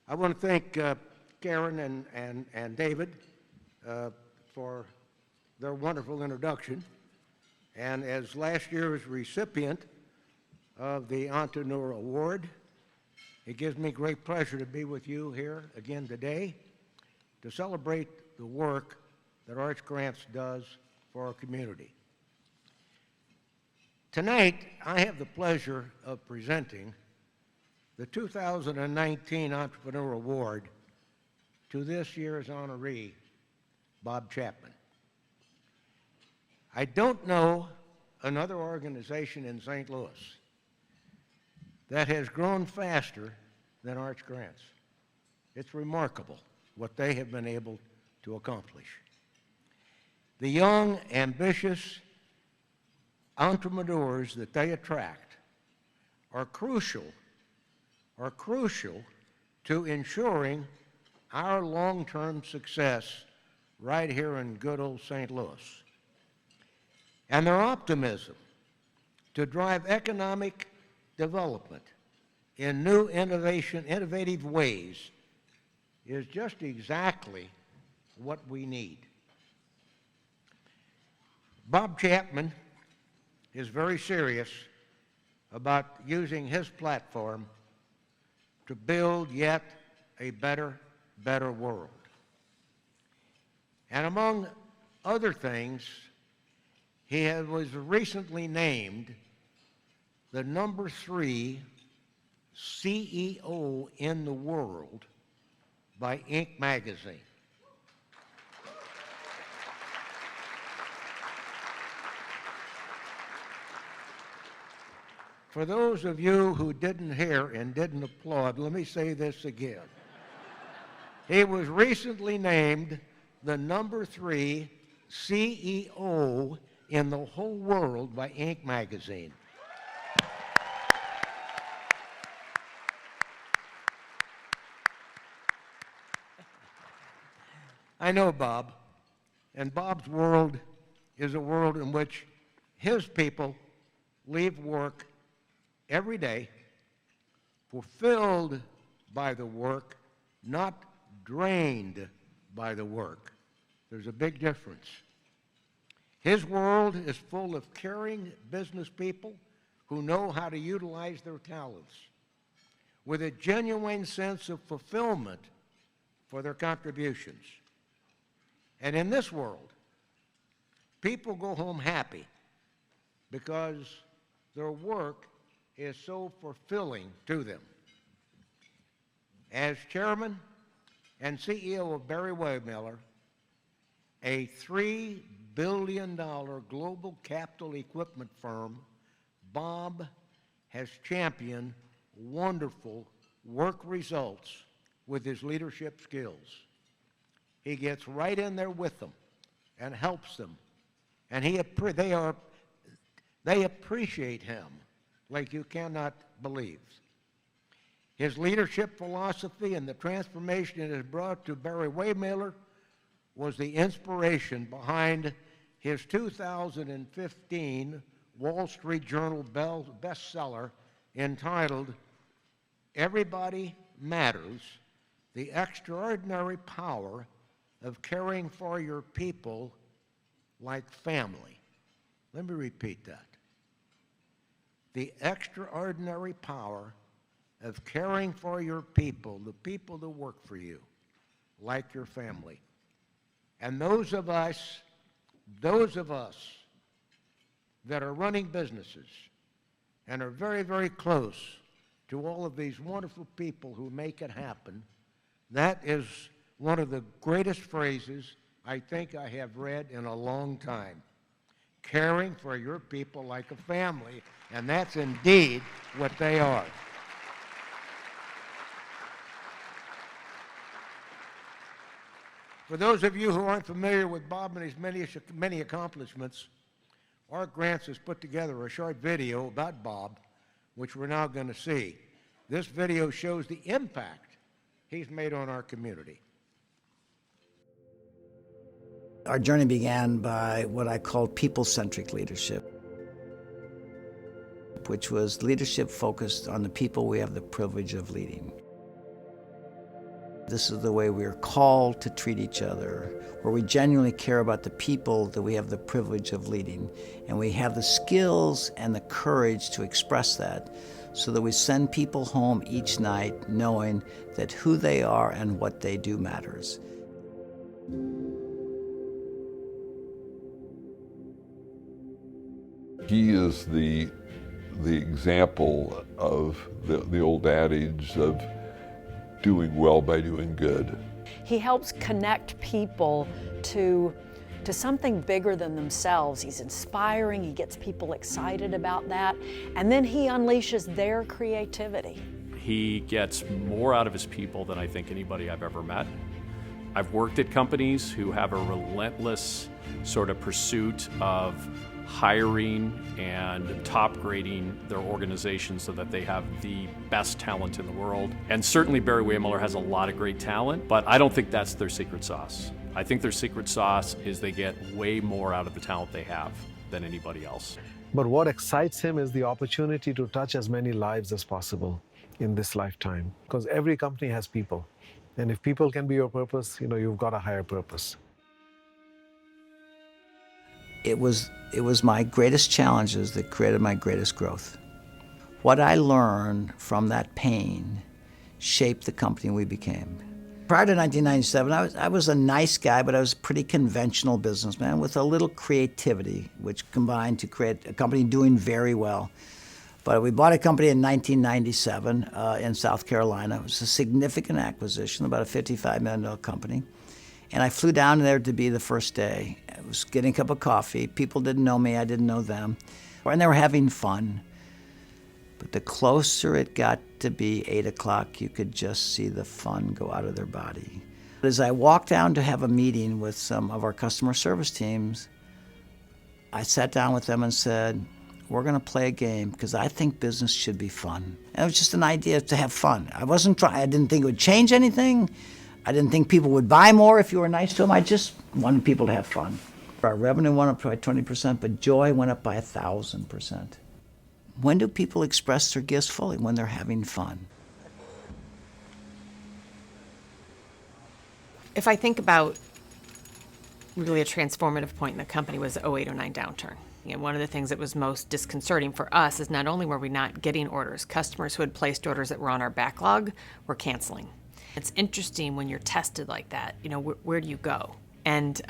I want to thank Karen and David for their wonderful introduction. And as last year's recipient of the Entrepreneur Award, it gives me great pleasure to be with you here again today to celebrate the work that Arch Grants does for our community. Tonight, I have the pleasure of presenting the 2019 Entrepreneur Award to this year's honoree, Bob Chapman. I don't know another organization in St. Louis that has grown faster than Arch Grants. It's remarkable what they have been able to accomplish. The young, ambitious entrepreneurs that they attract are crucial to ensuring our long-term success right here in good old St. Louis. And their optimism to drive economic development in new innovative ways is just exactly what we need. Bob Chapman is very serious about using his platform to build yet a better world. And among other things, he was recently named the #3 CEO in the world by Inc. magazine. For those of you who didn't hear and didn't applaud, let me say this again. He was recently named the #3 CEO in the whole world by Inc. magazine. I know Bob, and Bob's world is a world in which his people leave work every day fulfilled by the work, not drained by the work. There's a big difference. His world is full of caring business people who know how to utilize their talents with a genuine sense of fulfillment for their contributions. And in this world, people go home happy because their work is so fulfilling to them. As chairman and CEO of Barry-Wehmiller, a $3 billion global capital equipment firm, Bob has championed wonderful work results with his leadership skills. He gets right in there with them and helps them, and they appreciate him like you cannot believe. His leadership philosophy and the transformation it has brought to Barry-Wehmiller was the inspiration behind his 2015 Wall Street Journal bestseller entitled "Everybody Matters: The Extraordinary Power of Caring for Your People Like Family." Let me repeat that. The extraordinary power of caring for your people, the people that work for you, like your family. And those of us that are running businesses and are very, very close to all of these wonderful people who make it happen, that is one of the greatest phrases I think I have read in a long time. Caring for your people like a family, and that's indeed what they are. For those of you who aren't familiar with Bob and his many accomplishments, Arch Grants has put together a short video about Bob, which we're now going to see. This video shows the impact he's made on our community. Our journey began by what I call people-centric leadership, which was leadership focused on the people we have the privilege of leading. This is the way we are called to treat each other, where we genuinely care about the people that we have the privilege of leading, and we have the skills and the courage to express that, so that we send people home each night knowing that who they are and what they do matters. He is the example of the old adage of doing well by doing good. He helps connect people to something bigger than themselves. He's inspiring, he gets people excited about that, and then he unleashes their creativity. He gets more out of his people than I think anybody I've ever met. I've worked at companies who have a relentless sort of pursuit of hiring and top grading their organization so that they have the best talent in the world. And certainly Barry-Wehmiller has a lot of great talent, but I don't think that's their secret sauce. I think their secret sauce is they get way more out of the talent they have than anybody else. But what excites him is the opportunity to touch as many lives as possible in this lifetime. Because every company has people. And if people can be your purpose, you've got a higher purpose. It was my greatest challenges that created my greatest growth. What I learned from that pain shaped the company we became. Prior to 1997, I was a nice guy, but I was a pretty conventional businessman with a little creativity, which combined to create a company doing very well. But we bought a company in 1997 in South Carolina. It was a significant acquisition, about a $55 million company. And I flew down there to be the first day. I was getting a cup of coffee. People didn't know me, I didn't know them. And they were having fun. But the closer it got to be 8 o'clock, you could just see the fun go out of their body. As I walked down to have a meeting with some of our customer service teams, I sat down with them and said, we're going to play a game because I think business should be fun. And it was just an idea to have fun. I didn't think it would change anything. I didn't think people would buy more if you were nice to them. I just wanted people to have fun. Our revenue went up by 20%, but joy went up by 1,000%. When do people express their gifts fully? When they're having fun. If I think about really a transformative point in the company was the 08-09 downturn. One of the things that was most disconcerting for us is not only were we not getting orders, customers who had placed orders that were on our backlog were canceling. It's interesting when you're tested like that, where do you go? And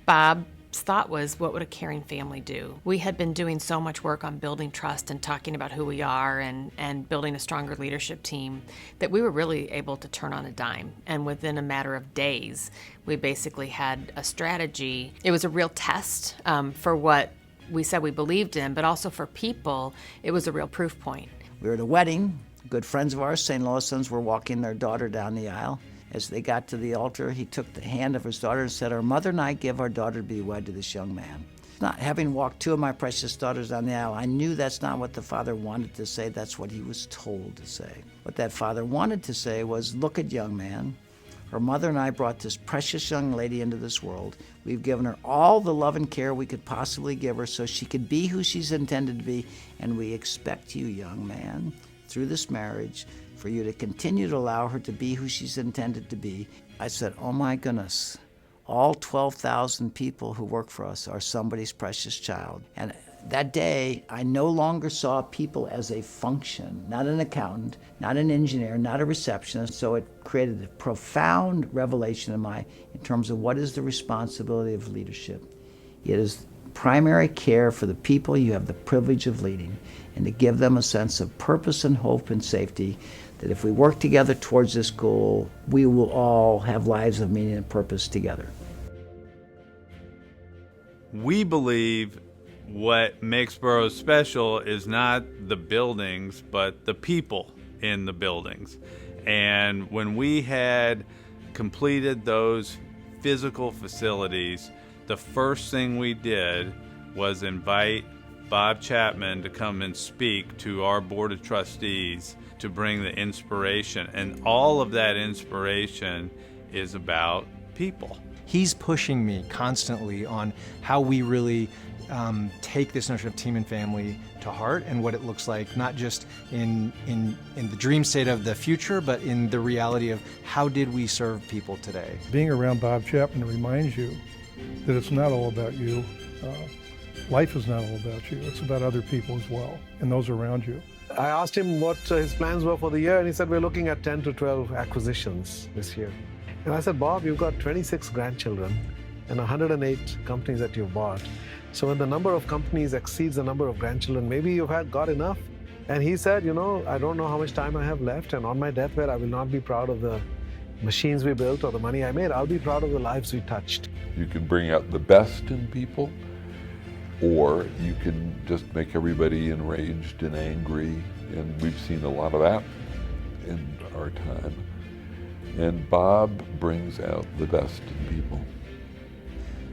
Bob's thought was, what would a caring family do? We had been doing so much work on building trust and talking about who we are and building a stronger leadership team that we were really able to turn on a dime. And within a matter of days, we basically had a strategy. It was a real test for what we said we believed in, but also for people, it was a real proof point. We were at a wedding. Good friends of ours, St. Louisans, were walking their daughter down the aisle. As they got to the altar, he took the hand of his daughter and said, our mother and I give our daughter to be wed to this young man. Not having walked two of my precious daughters down the aisle, I knew that's not what the father wanted to say, that's what he was told to say. What that father wanted to say was, look at young man, her mother and I brought this precious young lady into this world. We've given her all the love and care we could possibly give her so she could be who she's intended to be, and we expect you, young man, through this marriage, for you to continue to allow her to be who she's intended to be. I said, oh my goodness, all 12,000 people who work for us are somebody's precious child. And that day, I no longer saw people as a function, not an accountant, not an engineer, not a receptionist. So it created a profound revelation in terms of what is the responsibility of leadership. It is primary care for the people you have the privilege of leading, and to give them a sense of purpose and hope and safety, that if we work together towards this goal, we will all have lives of meaning and purpose together. We believe what makes Burroughs special is not the buildings, but the people in the buildings. And when we had completed those physical facilities, the first thing we did was invite Bob Chapman to come and speak to our Board of Trustees to bring the inspiration. And all of that inspiration is about people. he's pushing me constantly on how we really take this notion of team and family to heart and what it looks like, not just in the dream state of the future, but in the reality of how did we serve people today. Being around Bob Chapman reminds you that it's not all about you. Life is not all about you. It's about other people as well, and those around you. I asked him what his plans were for the year, and he said, we're looking at 10 to 12 acquisitions this year. And I said, Bob, you've got 26 grandchildren and 108 companies that you've bought. So when the number of companies exceeds the number of grandchildren, maybe you've got enough. And he said, you know, I don't know how much time I have left, and on my deathbed, I will not be proud of the machines we built or the money I made. I'll be proud of the lives we touched. You can bring out the best in people, or you can just make everybody enraged and angry, and we've seen a lot of that in our time. And Bob brings out the best in people.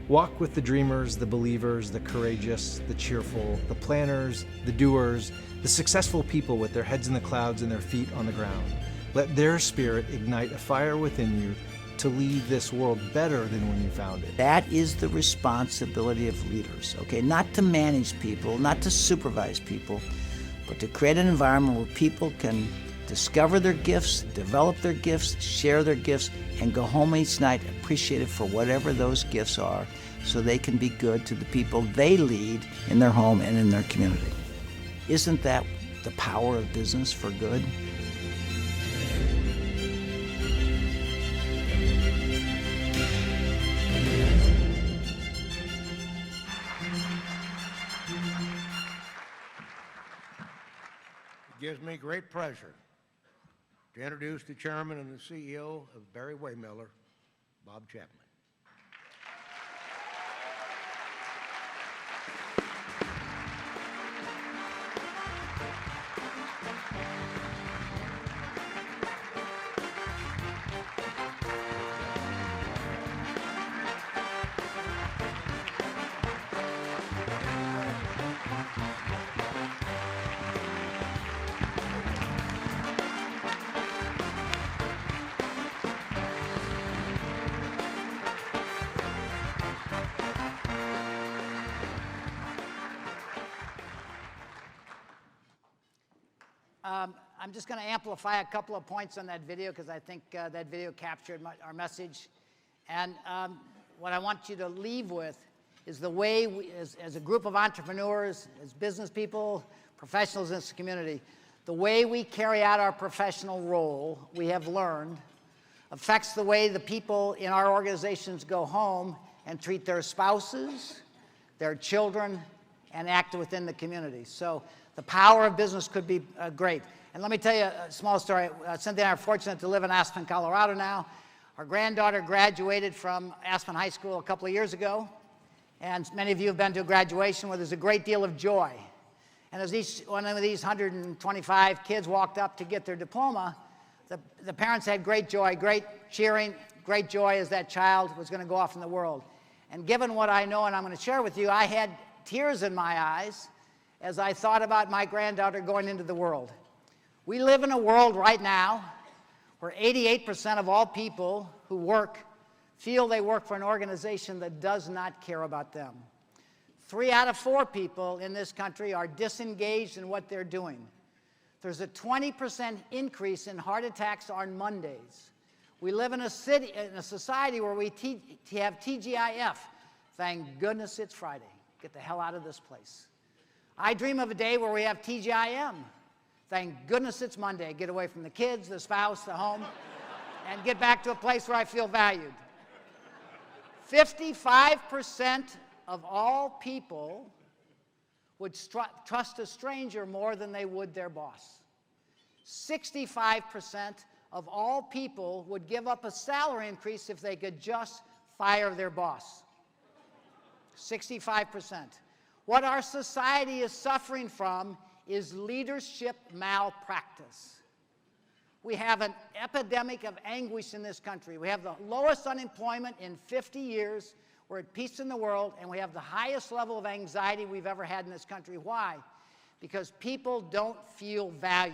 Walk with the dreamers, the believers, the courageous, the cheerful, the planners, the doers, the successful people with their heads in the clouds and their feet on the ground. Let their spirit ignite a fire within you to leave this world better than when you found it. That is the responsibility of leaders, okay? Not to manage people, not to supervise people, but to create an environment where people can discover their gifts, develop their gifts, share their gifts, and go home each night appreciated for whatever those gifts are, so they can be good to the people they lead in their home and in their community. Isn't that the power of business for good? It gives me great pleasure to introduce the chairman and the CEO of Barry-Wehmiller, Bob Chapman. I'm just going to amplify a couple of points on that video because I think that video captured our message. And what I want you to leave with is the way we, as a group of entrepreneurs, as business people, professionals in this community, the way we carry out our professional role, we have learned, affects the way the people in our organizations go home and treat their spouses, their children, and act within the community. So the power of business could be great. And let me tell you a small story. Cynthia and I are fortunate to live in Aspen, Colorado now. Our granddaughter graduated from Aspen High School a couple of years ago. And many of you have been to a graduation where there's a great deal of joy. And as one of these 125 kids walked up to get their diploma, the parents had great joy, great cheering, great joy as that child was going to go off in the world. And given what I know and I'm going to share with you, I had tears in my eyes as I thought about my granddaughter going into the world. We live in a world right now where 88% of all people who work feel they work for an organization that does not care about them. 3 out of 4 people in this country are disengaged in what they're doing. There's a 20% increase in heart attacks on Mondays. We live in a society where we have TGIF. Thank goodness it's Friday. Get the hell out of this place. I dream of a day where we have TGIM. Thank goodness it's Monday. Get away from the kids, the spouse, the home, and get back to a place where I feel valued. 55% of all people would trust a stranger more than they would their boss. 65% of all people would give up a salary increase if they could just fire their boss. 65%. What our society is suffering from is leadership malpractice. We have an epidemic of anguish in this country. We have the lowest unemployment in 50 years. We're at peace in the world, and we have the highest level of anxiety we've ever had in this country. Why? Because people don't feel valued.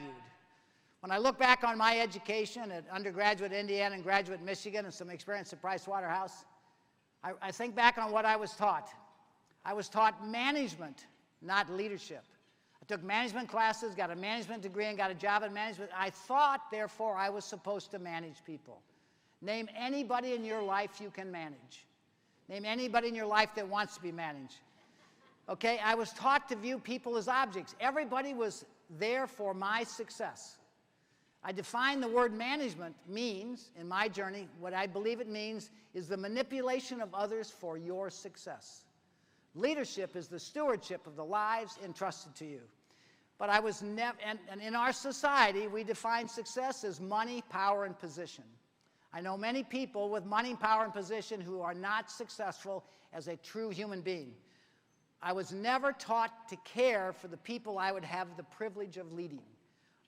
When I look back on my education at undergraduate Indiana and graduate Michigan and some experience at Price Waterhouse, I think back on what I was taught. I was taught management, not leadership. I took management classes, got a management degree, and got a job in management. I thought, therefore, I was supposed to manage people. Name anybody in your life you can manage. Name anybody in your life that wants to be managed. Okay, I was taught to view people as objects. Everybody was there for my success. I define the word management means, in my journey, what I believe it means is the manipulation of others for your success. Leadership is the stewardship of the lives entrusted to you. But I was never, and in our society, we define success as money, power, and position. I know many people with money, power, and position who are not successful as a true human being. I was never taught to care for the people I would have the privilege of leading.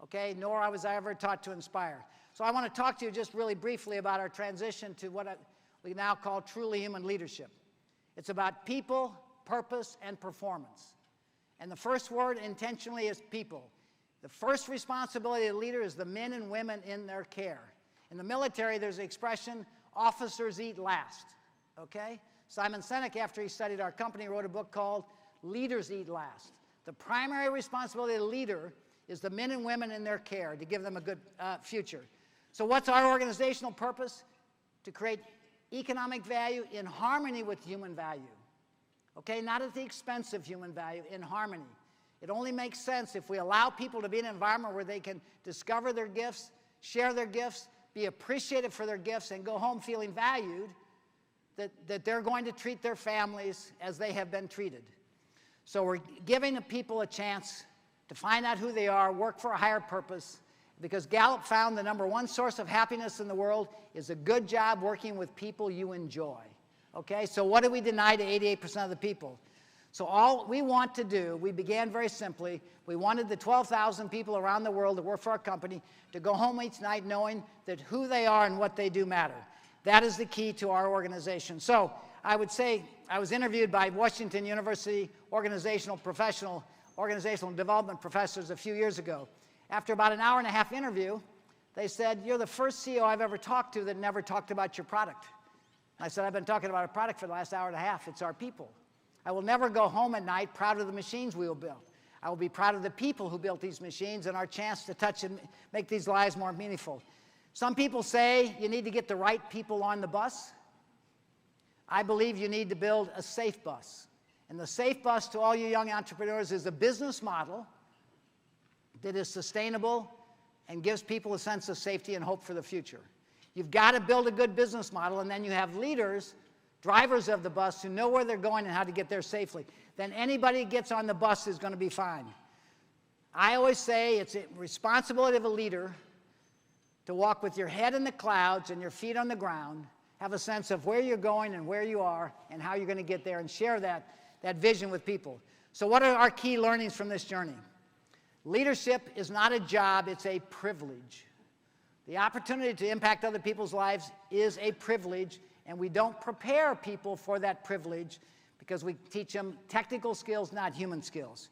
Okay, nor was I ever taught to inspire. So I want to talk to you just really briefly about our transition to what we now call truly human leadership. It's about people, purpose, and performance. And the first word intentionally is people. The first responsibility of the leader is the men and women in their care. In the military, there's an expression, officers eat last. Okay? Simon Sinek, after he studied our company, wrote a book called Leaders Eat Last. The primary responsibility of the leader is the men and women in their care to give them a good future. So what's our organizational purpose? To create economic value in harmony with human value. Okay, not at the expense of human value, in harmony. It only makes sense if we allow people to be in an environment where they can discover their gifts, share their gifts, be appreciated for their gifts, and go home feeling valued, that they're going to treat their families as they have been treated. So we're giving the people a chance to find out who they are, work for a higher purpose, because Gallup found the #1 source of happiness in the world is a good job working with people you enjoy. Okay, so what do we deny to 88% of the people? So all we want to do, we began very simply, we wanted the 12,000 people around the world that work for our company to go home each night knowing that who they are and what they do matter. That is the key to our organization. So I would say, I was interviewed by Washington University organizational development professors a few years ago. After about an hour-and-a-half interview, they said, "You're the first CEO I've ever talked to that never talked about your product." I said, "I've been talking about our product for the last hour-and-a-half. It's our people. I will never go home at night proud of the machines we will build. I will be proud of the people who built these machines and our chance to touch and make these lives more meaningful." Some people say you need to get the right people on the bus. I believe you need to build a safe bus. And the safe bus to all you young entrepreneurs is a business model that is sustainable and gives people a sense of safety and hope for the future. You've got to build a good business model, and then you have leaders, drivers of the bus, who know where they're going and how to get there safely. Then anybody who gets on the bus is going to be fine. I always say it's a responsibility of a leader to walk with your head in the clouds and your feet on the ground, have a sense of where you're going and where you are and how you're going to get there, and share that vision with people. So what are our key learnings from this journey? Leadership is not a job, it's a privilege. The opportunity to impact other people's lives is a privilege, and we don't prepare people for that privilege because we teach them technical skills, not human skills.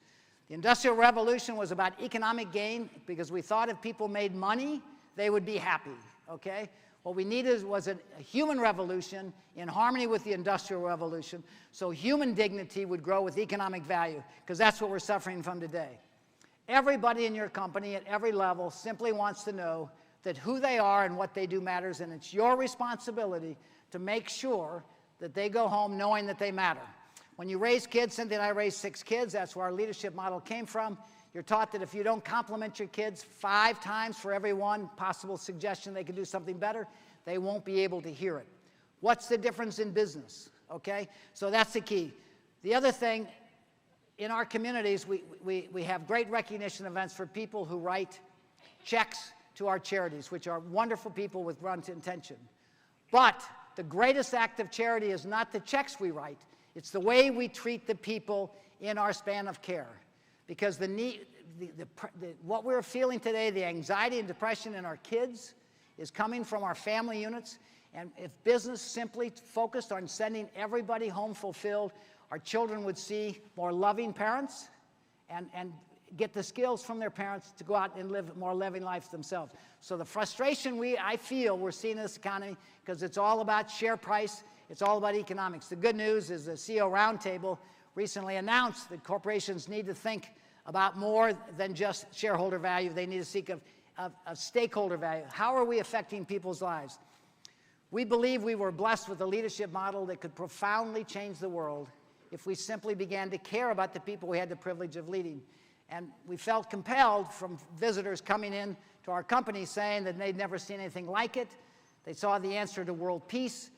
The Industrial Revolution was about economic gain because we thought if people made money, they would be happy, okay? What we needed was a human revolution in harmony with the Industrial Revolution, so human dignity would grow with economic value, because that's what we're suffering from today. Everybody in your company at every level simply wants to know that who they are and what they do matters, and it's your responsibility to make sure that they go home knowing that they matter. When you raise kids, Cynthia and I raised 6 kids, that's where our leadership model came from. You're taught that if you don't compliment your kids 5 times for every one possible suggestion they could do something better, they won't be able to hear it. What's the difference in business? Okay, so that's the key. The other thing, in our communities, we have great recognition events for people who write checks to our charities, which are wonderful people with good intention. But the greatest act of charity is not the checks we write, it's the way we treat the people in our span of care. Because what we're feeling today, the anxiety and depression in our kids, is coming from our family units. And if business simply focused on sending everybody home fulfilled, our children would see more loving parents and get the skills from their parents to go out and live more loving lives themselves. So the frustration I feel we're seeing in this economy, because it's all about share price, it's all about economics. The good news is the CEO Roundtable recently announced that corporations need to think about more than just shareholder value. They need to seek of stakeholder value. How are we affecting people's lives? We believe we were blessed with a leadership model that could profoundly change the world if we simply began to care about the people we had the privilege of leading. And we felt compelled from visitors coming in to our company saying that they'd never seen anything like it. They saw the answer to world peace.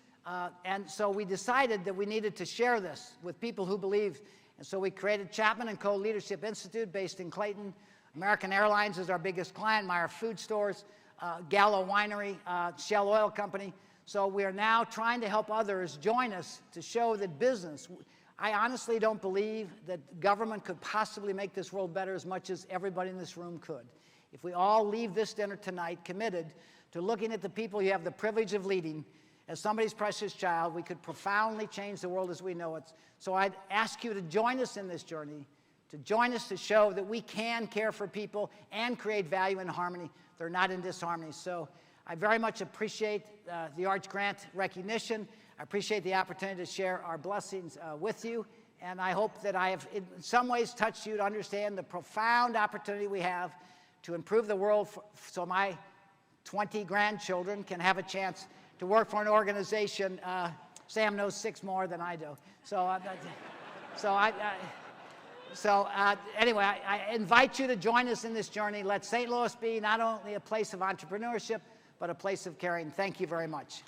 And so we decided that we needed to share this with people who believed. And so we created Chapman & Co. Leadership Institute based in Clayton. American Airlines is our biggest client, Meyer Food Stores, Gallo Winery, Shell Oil Company. So we are now trying to help others join us to show that business, I honestly don't believe that government could possibly make this world better as much as everybody in this room could. If we all leave this dinner tonight committed to looking at the people you have the privilege of leading as somebody's precious child, we could profoundly change the world as we know it. So I'd ask you to join us in this journey, to join us to show that we can care for people and create value in harmony. They're not in disharmony. So I very much appreciate the Arch Grant recognition. I appreciate the opportunity to share our blessings with you. And I hope that I have in some ways touched you to understand the profound opportunity we have to improve the world so my 20 grandchildren can have a chance to work for an organization. Sam knows 6 more than I do. Anyway, I invite you to join us in this journey. Let St. Louis be not only a place of entrepreneurship, but a place of caring. Thank you very much.